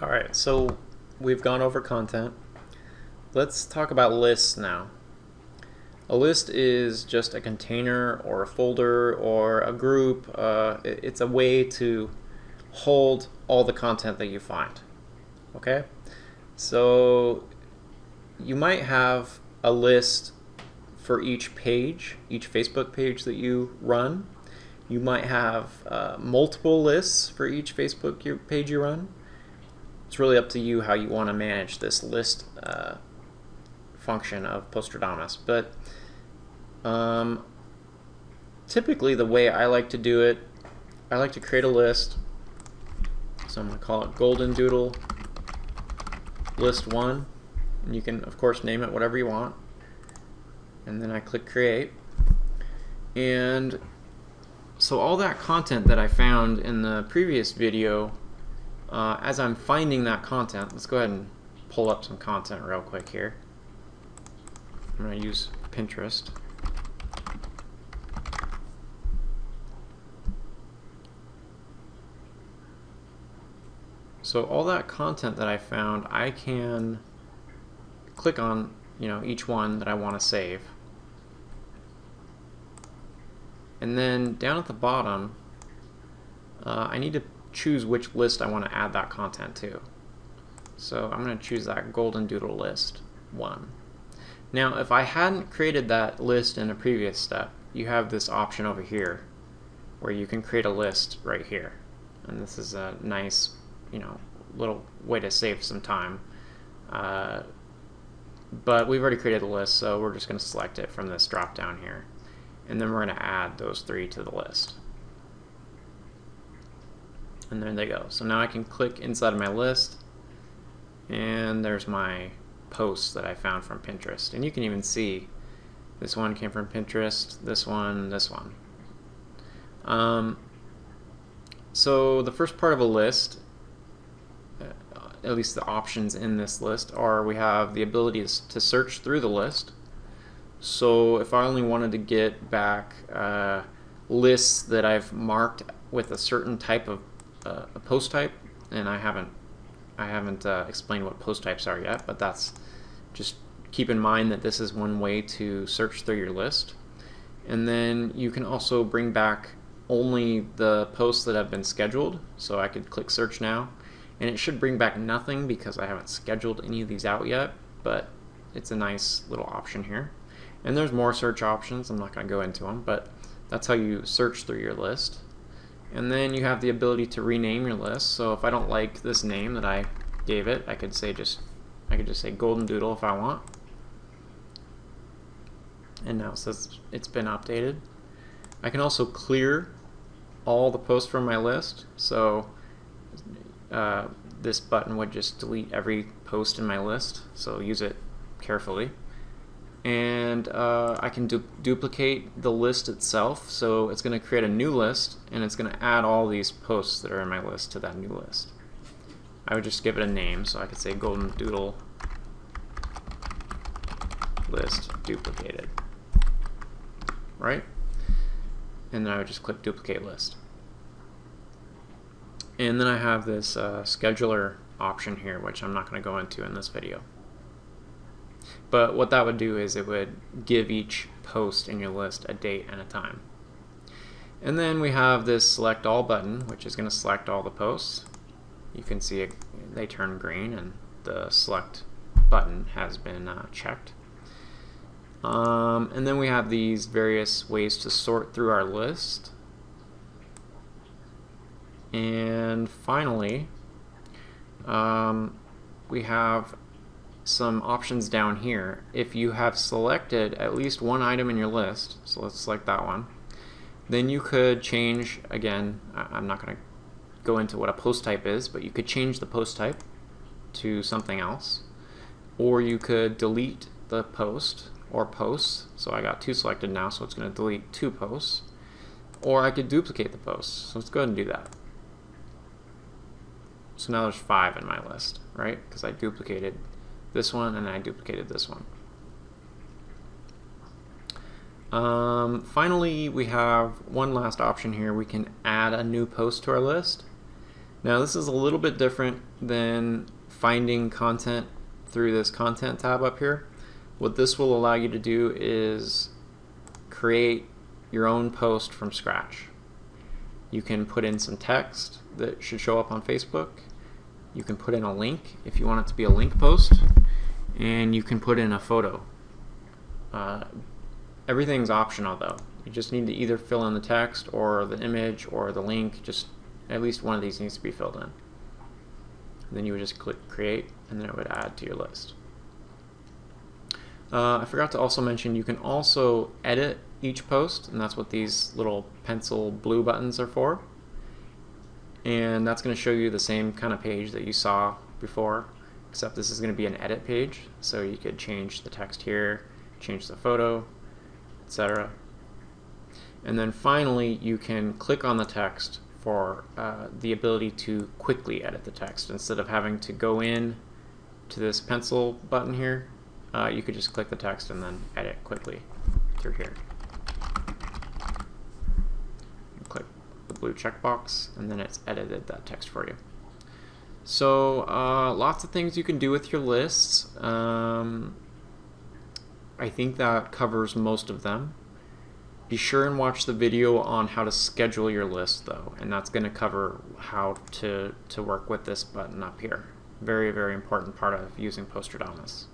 Alright, so we've gone over content. Let's talk about lists now. A list is just a container or a folder or a group. It's a way to hold all the content that you find. Okay? So you might have a list for each page, each Facebook page that you run. You might have multiple lists for each Facebook page you run. It's really up to you how you want to manage this list function of Postradamus. But typically the way I like to do it, I like to create a list. So I'm going to call it Golden Doodle List 1. And you can, of course, name it whatever you want. And then I click Create. And so all that content that I found in the previous video, as I'm finding that content, let's go ahead and pull up some content real quick here. I'm going to use Pinterest. So all that content that I found, I can click on, each one that I want to save. And then down at the bottom, I need to choose which list I want to add that content to. So I'm going to choose that Golden Doodle List 1. Now, if I hadn't created that list in a previous step, you have this option over here where you can create a list right here. And this is a nice, little way to save some time. But we've already created the list, so we're just going to select it from this drop down here. And then we're going to add those 3 to the list. And there they go. So now I can click inside of my list, and there's my posts that I found from Pinterest. And you can even see this one came from Pinterest, this one, this one. So the first part of a list, at least the options in this list, are we have the ability to search through the list. So if I only wanted to get back lists that I've marked with a certain type of a post type, and I haven't explained what post types are yet, but that's just keep in mind that this is one way to search through your list. And then you can also bring back only the posts that have been scheduled. So I could click search now, and it should bring back nothing because I haven't scheduled any of these out yet, but it's a nice little option here. And there's more search options. I'm not going to go into them, but that's how you search through your list. And then you have the ability to rename your list. So if I don't like this name that I gave it, I could just say Golden Doodle if I want. And now it says it's been updated. I can also clear all the posts from my list. So this button would just delete every post in my list. So use it carefully. And I can duplicate the list itself, so it's going to create a new list, and it's going to add all these posts that are in my list to that new list. I would just give it a name, so I could say Golden Doodle List Duplicated, right? And then I would just click Duplicate List. And then I have this scheduler option here, which I'm not going to go into in this video. But what that would do is it would give each post in your list a date and a time. And then we have this select all button, which is going to select all the posts. You can see they turn green and the select button has been checked. And then we have these various ways to sort through our list. And finally, we have some options down here. If you have selected at least one item in your list, so let's select that one, then you could change, again, I'm not going to go into what a post type is, but you could change the post type to something else, or you could delete the post or posts. So I got 2 selected now, so it's going to delete 2 posts, or I could duplicate the posts. So let's go ahead and do that. So now there's 5 in my list, right? Because I duplicated this one and I duplicated this one. Finally, we have one last option here. We can add a new post to our list. Now this is a little bit different than finding content through this content tab up here. What this will allow you to do is create your own post from scratch. You can put in some text that should show up on Facebook. You can put in a link if you want it to be a link post, and you can put in a photo. Everything's optional though. You just need to either fill in the text or the image or the link. Just at least one of these needs to be filled in. And then you would just click create, and then it would add to your list. I forgot to also mention you can also edit each post, and that's what these little pencil blue buttons are for. And that's going to show you the same kind of page that you saw before, except this is going to be an edit page, so you could change the text here, change the photo, etc. And then finally you can click on the text for the ability to quickly edit the text. Instead of having to go in to this pencil button here, you could just click the text and then edit quickly through here. Click the blue checkbox, and then it's edited that text for you. So lots of things you can do with your lists. I think that covers most of them. Be sure and watch the video on how to schedule your list though, and that's going to cover how to work with this button up here. Very, very important part of using Postradamus.